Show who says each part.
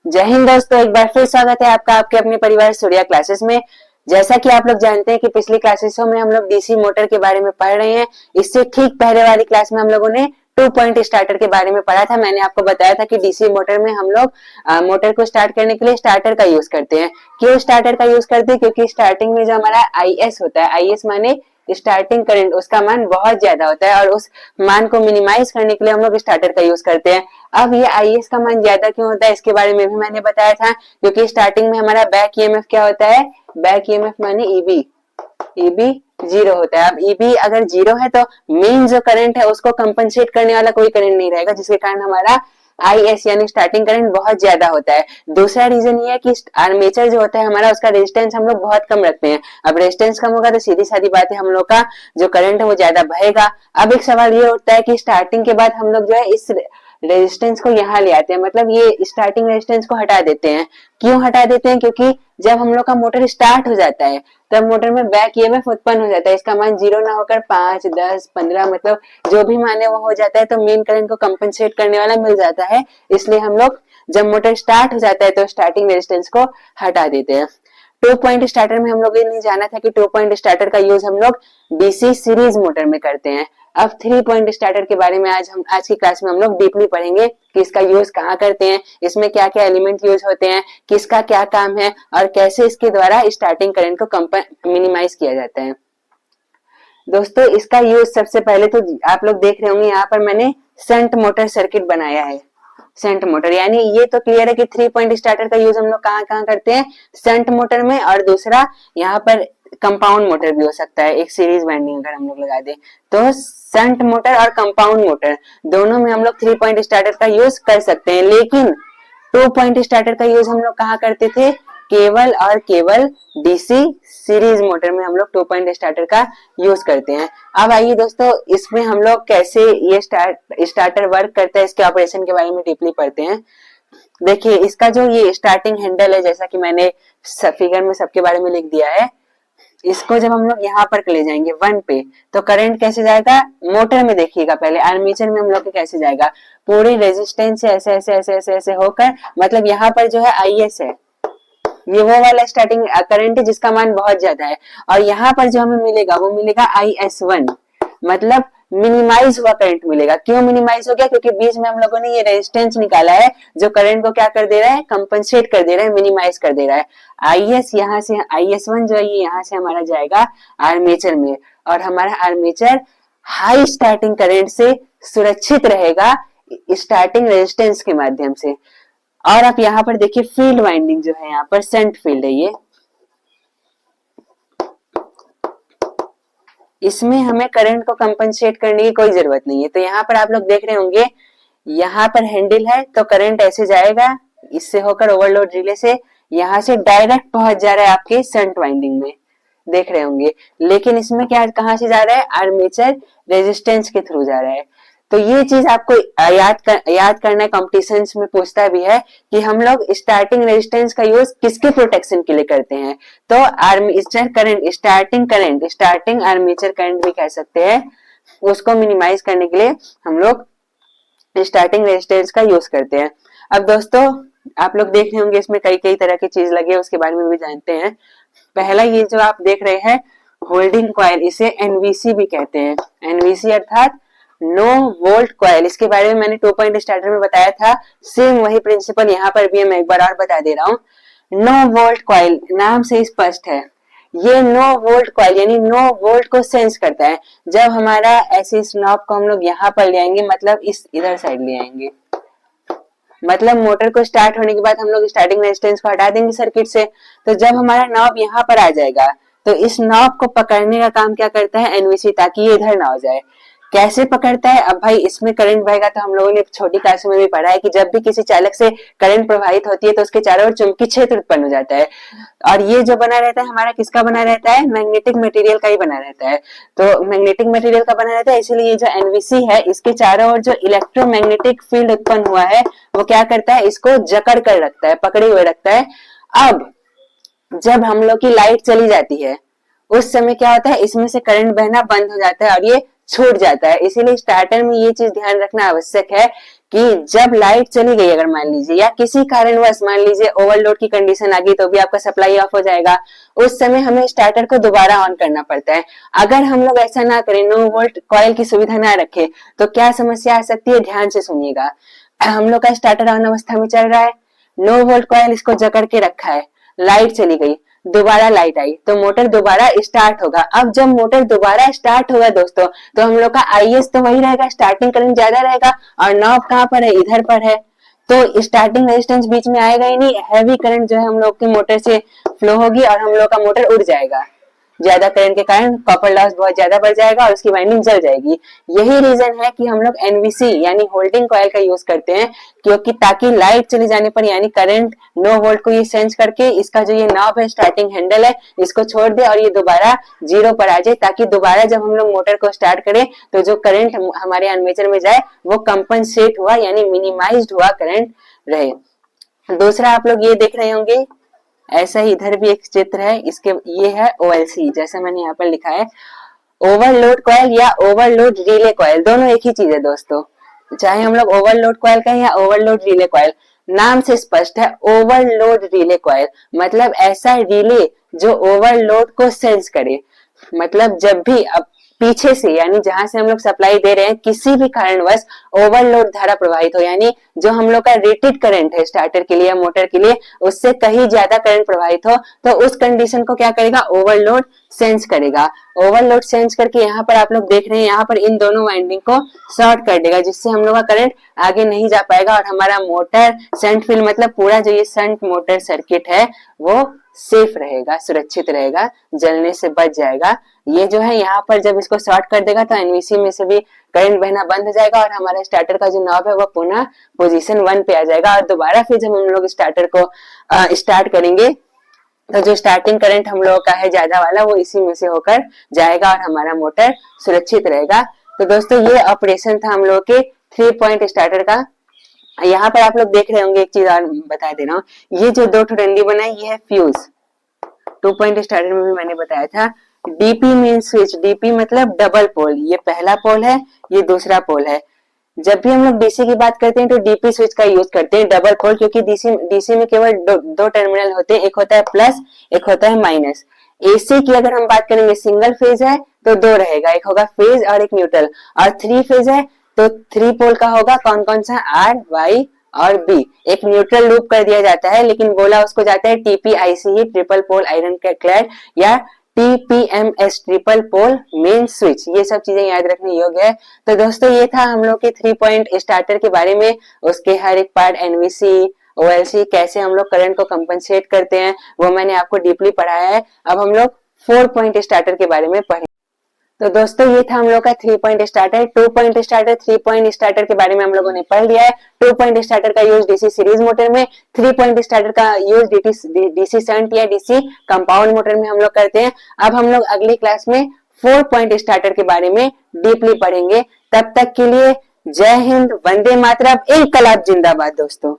Speaker 1: जय हिंद दोस्तों, एक बार फिर स्वागत है आपका आपके अपने परिवार सूर्या क्लासेस में। जैसा कि आप लोग जानते हैं कि पिछली क्लासेसों में हम लोग डीसी मोटर के बारे में पढ़ रहे हैं। इससे ठीक पहले वाली क्लास में हम लोगों ने 2 पॉइंट स्टार्टर के बारे में पढ़ा था। मैंने आपको बताया था कि डीसी मोटर में हम लोग मोटर को स्टार्ट करने के लिए स्टार्टर का यूज करते हैं। क्यों स्टार्टर का यूज करते हैं? क्योंकि स्टार्टिंग में जो हमारा आईएस होता है, आईएस माने स्टार्टिंग करंट, उसका मान बहुत ज्यादा होता है और उस मान को मिनिमाइज करने के लिए हम लोग स्टार्टर का यूज करते हैं। अब ये आईएस का मान ज्यादा क्यों होता है इसके बारे में भी मैंने बताया था, क्योंकि स्टार्टिंग में हमारा बैक ईएमएफ क्या होता है? बैक ईएमएफ माने ईबी, ईबी जीरो होता है। अब ईबी अगर जीरो है तो मेन जो करंट है उसको कंपनसेट करने वाला कोई करंट नहीं रहेगा, जिसके कारण हमारा आईएस यानी स्टार्टिंग करंट बहुत ज्यादा होता है। दूसरा रीजन ये है कि आर्मेचर जो होता है हमारा, उसका रेजिस्टेंस हम लोग बहुत कम रखते हैं। अब रेजिस्टेंस कम होगा तो सीधी सादी बात है, हम लोग का जो करंट है वो ज्यादा बहेगा। अब एक सवाल ये उठता है कि स्टार्टिंग के बाद हम लोग जो है इस रेजिस्टेंस को यहाँ ले आते हैं, मतलब ये स्टार्टिंग रेजिस्टेंस को हटा देते हैं। क्यों हटा देते हैं? क्योंकि जब हम लोग का मोटर स्टार्ट हो जाता है तब मोटर में बैक ईएमएफ उत्पन्न हो जाता है। इसका मान जीरो ना होकर 5, 10, 15 मतलब जो भी मान है वो हो जाता है, तो मेन करंट को कंपनसेट करने वाला मिल जाता है। इसलिए हम लोग जब मोटर स्टार्ट हो जाता है तो स्टार्टिंग रेजिस्टेंस को हटा देते हैं। 2 पॉइंट स्टार्टर में हम लोग ये नहीं जाना था कि 2 पॉइंट स्टार्टर का यूज हम लोग डीसी सीरीज मोटर में करते हैं। अब 3 पॉइंट स्टार्टर के बारे में आज की क्लास में हम लोग डीपली पढ़ेंगे कि इसका यूज कहाँ करते हैं, इसमें क्या क्या एलिमेंट यूज होते हैं, किसका क्या काम है और कैसे इसके द्वारा स्टार्टिंग करंट को मिनिमाइज किया जाता है। दोस्तों, इसका यूज सबसे पहले तो आप लोग देख रहे होंगे, यहाँ पर मैंने शंट मोटर सर्किट बनाया है। शंट मोटर यानी ये तो क्लियर है कि 3 पॉइंट स्टार्टर का यूज हम लोग कहाँ कहाँ करते हैं? शंट मोटर में, और दूसरा यहाँ पर कंपाउंड मोटर भी हो सकता है, एक सीरीज वाइंडिंग अगर हम लोग लगा दें तो शंट मोटर और कंपाउंड मोटर दोनों में हम लोग 3 पॉइंट स्टार्टर का यूज कर सकते हैं। लेकिन 2 पॉइंट स्टार्टर का यूज हम लोग कहाँ करते थे? केवल और केवल डीसी सीरीज मोटर में हम लोग 2 पॉइंट स्टार्टर का यूज करते हैं। अब आइए दोस्तों, इसमें हम लोग कैसे ये स्टार्टर वर्क करता है इसके ऑपरेशन के बारे में डीपली पढ़ते हैं। देखिए, इसका जो ये स्टार्टिंग हैंडल है, जैसा कि मैंने फिगर में सबके बारे में लिख दिया है, इसको जब हम लोग यहाँ पर ले जाएंगे 1 पे तो करंट कैसे जाएगा? मोटर में देखिएगा, पहले आर्मेचर में हम लोग कैसे जाएगा? पूरी रेजिस्टेंस से ऐसे ऐसे ऐसे ऐसे ऐसे होकर, मतलब यहाँ पर जो है आईएस है, ये वो वाला स्टार्टिंग करंट है जिसका मान बहुत ज्यादा है, और यहाँ पर जो हमें मिलेगा वो मिलेगा IS1, मतलब मिनिमाइज हुआ करंट मिलेगा। क्यों मिनिमाइज हो गया? क्योंकि बीच में हम लोगों ने ये रेजिस्टेंस निकाला है जो करंट को क्या कर दे रहा है? कंपनसेट कर दे रहा है, मिनिमाइज कर दे रहा है। आईएस यहाँ से, IS1 जो है ये यहाँ से हमारा जाएगा आर्मेचर में, और हमारा आर्मेचर हाई स्टार्टिंग करंट से सुरक्षित रहेगा स्टार्टिंग रेजिस्टेंस के माध्यम से। और आप यहाँ पर देखिए फील्ड वाइंडिंग जो है, यहाँ पर शंट फील्ड है ये, इसमें हमें करंट को कंपनसेट करने की कोई जरूरत नहीं है। तो यहाँ पर आप लोग देख रहे होंगे, यहाँ पर हैंडल है तो करंट ऐसे जाएगा, इससे होकर ओवरलोड रिले से यहाँ से डायरेक्ट पहुंच जा रहा है आपके शंट वाइंडिंग में, देख रहे होंगे। लेकिन इसमें क्या, कहाँ से जा रहा है? आर्मेचर रेजिस्टेंस के थ्रू जा रहा है। तो ये चीज आपको याद करना है, कॉम्पिटिशन्स में पूछता भी है कि हम लोग स्टार्टिंग रेजिस्टेंस का यूज किसके प्रोटेक्शन के लिए करते हैं? तो armature current, starting armature current भी कह सकते हैं, उसको मिनिमाइज करने के लिए हम लोग स्टार्टिंग रेजिस्टेंस का यूज करते हैं। अब दोस्तों, आप लोग देख रहे होंगे इसमें कई कई तरह की चीज लगी है, उसके बारे में भी जानते हैं। पहला ये जो आप देख रहे हैं होल्डिंग कॉइल, इसे एनवीसी भी कहते हैं। एनवीसी अर्थात नो वोल्ट कॉइल, इसके बारे में मैंने 2 पॉइंट स्टार्टर में बताया था। सेम वही प्रिंसिपल यहाँ पर भी है, मैं एक बार और बता दे रहा हूँ। नो वोल्ट कॉइल नाम से स्पष्ट है, ये नो वोल्ट कॉइल यानी नो वोल्ट को सेंस करता है। जब हमारा ऐसे इस नॉब को हम लोग यहाँ पर ले आएंगे, मतलब इस इधर साइड ले आएंगे, मतलब मोटर को स्टार्ट होने के बाद हम लोग स्टार्टिंग रेजिस्टेंस को हटा देंगे सर्किट से, तो जब हमारा नॉब यहाँ पर आ जाएगा तो इस नॉब को पकड़ने का काम क्या करता है? एनवीसी, ताकि ये इधर ना हो जाए। कैसे पकड़ता है? अब भाई इसमें करंट बहेगा, तो हम लोगों ने छोटी क्लासों में भी पढ़ा है कि जब भी किसी चालक से करंट प्रवाहित होती है तो उसके चारों ओर चुंबकीय क्षेत्र उत्पन्न हो जाता है, और ये जो बना रहता है हमारा किसका बना रहता है? मैग्नेटिक मटेरियल का ही बना रहता है। तो मैग्नेटिक मटेरियल का बना रहता है, इसीलिए जो एनवीसी है इसके चारों ओर जो इलेक्ट्रोमैग्नेटिक फील्ड उत्पन्न हुआ है वो क्या करता है? इसको जकड़ कर रखता है, पकड़े हुए रखता है। अब जब हम लोग की लाइट चली जाती है उस समय क्या होता है? इसमें से करंट बहना बंद हो जाता है और ये छूट जाता है। इसीलिए स्टार्टर में ये चीज ध्यान रखना आवश्यक है कि जब लाइट चली गई अगर मान लीजिए या किसी कारणवश मान लीजिए ओवरलोड की कंडीशन आ गई तो भी आपका सप्लाई ऑफ हो जाएगा। उस समय हमें स्टार्टर को दोबारा ऑन करना पड़ता है। अगर हम लोग ऐसा ना करें, नो वोल्ट कॉइल की सुविधा ना रखें, तो क्या समस्या आ सकती है, ध्यान से सुनिएगा। हम लोग का स्टार्टर ऑन अवस्था में चल रहा है, नो वोल्ट कॉइल इसको जकड़ के रखा है, लाइट चली गई, दोबारा लाइट आई तो मोटर दोबारा स्टार्ट होगा। अब जब मोटर दोबारा स्टार्ट होगा दोस्तों, तो हम लोग का आईएस तो वही रहेगा, स्टार्टिंग करंट ज्यादा रहेगा, और नॉब कहाँ पर है, इधर पर है, तो स्टार्टिंग रेजिस्टेंस बीच में आएगा ही नहीं। हैवी करंट जो है हम लोग की मोटर से फ्लो होगी और हम लोग का मोटर उड़ जाएगा। ज्यादा करंट के कारण कॉपर लॉस बहुत ज्यादा बढ़ जाएगा और उसकी वाइंडिंग जल जाएगी। यही रीजन है कि हम लोग एनवीसी यानी होल्डिंग कॉइल का यूज करते हैं, क्योंकि ताकि लाइट चले जाने पर यानी करंट नो वोल्ट को ये सेंस करके इसका जो ये नॉब है, स्टार्टिंग हैंडल है, इसको छोड़ दे और ये दोबारा जीरो पर आ जाए, ताकि दोबारा जब हम लोग मोटर को स्टार्ट करें तो जो करंट हमारे आर्मेचर में जाए वो कंपनसेट हुआ यानी मिनिमाइज्ड हुआ करंट रहे। दूसरा आप लोग ये देख रहे होंगे, ऐसा ही इधर भी एक चित्र है, इसके ये है ओएलसी, जैसा मैंने यहाँ पर लिखा है ओवरलोड कॉइल या ओवरलोड रिले कॉइल, दोनों एक ही चीज है दोस्तों। चाहे हम लोग ओवरलोड कॉइल कहें या ओवरलोड रिले कॉइल, नाम से स्पष्ट है ओवरलोड रिले कॉइल मतलब ऐसा रिले जो ओवरलोड को सेंस करे। मतलब जब भी अब पीछे से यानी जहां से हम लोग सप्लाई दे रहे हैं किसी भी कारणवश ओवरलोड धारा प्रवाहित हो, यानी जो हम लोग का रेटेड करंट है स्टार्टर के लिए या मोटर के लिए उससे कहीं ज्यादा करंट प्रवाहित हो, तो उस कंडीशन को क्या करेगा, ओवरलोड सेंस करेगा। ओवरलोड सेंस करके यहाँ पर आप लोग देख रहे हैं, यहाँ पर इन दोनों वाइंडिंग को शॉर्ट कर देगा, जिससे हम लोग का करंट आगे नहीं जा पाएगा और हमारा मोटर शंट फील्ड मतलब पूरा जो ये शंट मोटर सर्किट है वो सेफ रहेगा, सुरक्षित रहेगा, जलने से बच जाएगा। ये जो है यहाँ पर जब इसको शॉर्ट कर देगा तो एनवीसी में से भी करंट बहना बंद हो जाएगा और हमारे स्टार्टर का जो नॉब है वो पुनः पोजीशन 1 पे आ जाएगा। और दोबारा फिर जब हम लोग स्टार्टर को स्टार्ट करेंगे तो जो स्टार्टिंग करंट हम लोगों का है ज्यादा वाला वो इसी में से होकर जाएगा और हमारा मोटर सुरक्षित रहेगा। तो दोस्तों ये ऑपरेशन था हम लोग के 3 पॉइंट स्टार्टर का। यहाँ पर आप लोग देख रहे होंगे, एक चीज और बता दे रहा हूँ, ये जो दो डंडी बनाई ये है फ्यूज। 2 पॉइंट स्टार्टर में भी मैंने बताया था। डीपी मीन स्विच, डीपी मतलब डबल पोल, ये पहला पोल है, ये दूसरा पोल है। जब भी हम लोग डीसी की बात करते हैं तो डीपी स्विच का यूज करते हैं, डबल पोल, क्योंकि डीसी में केवल दो टर्मिनल होते हैं, एक होता है प्लस, एक होता है माइनस। एसी की अगर हम बात करेंगे सिंगल फेज है तो 2 रहेगा, एक होगा फेज और एक न्यूट्रल। और 3 फेज है तो 3 पोल का होगा, कौन कौन सा, आर, वाई और बी। एक न्यूट्रल लूप कर दिया जाता है, लेकिन बोला उसको जाता है टीपीआईसी ही, ट्रिपल पोल आयरन क्लैड, या TPMS triple pole main switch. ये सब चीजें याद रखने योग्य है। तो दोस्तों ये था हम लोग के 3 पॉइंट स्टार्टर के बारे में, उसके हर एक पार्ट एनवीसी ओएलसी कैसे हम लोग करंट को कंपनसेट करते हैं वो मैंने आपको डीपली पढ़ाया है। अब हम लोग 4 पॉइंट स्टार्टर के बारे में पढ़ें। तो दोस्तों ये था हम लोग का 3 point starter, 2 point starter, 3 point starter के बारे में हम लोगों ने पढ़ लिया है। 2 पॉइंट स्टार्टर का यूज डीसी सीरीज मोटर में, 3 पॉइंट स्टार्टर का यूज डीसी शंट या डीसी कंपाउंड मोटर में हम लोग करते हैं। अब हम लोग अगली क्लास में 4 पॉइंट स्टार्टर के बारे में डीपली पढ़ेंगे। तब तक के लिए जय हिंद, वंदे मातरम, इनकलाब जिंदाबाद दोस्तों।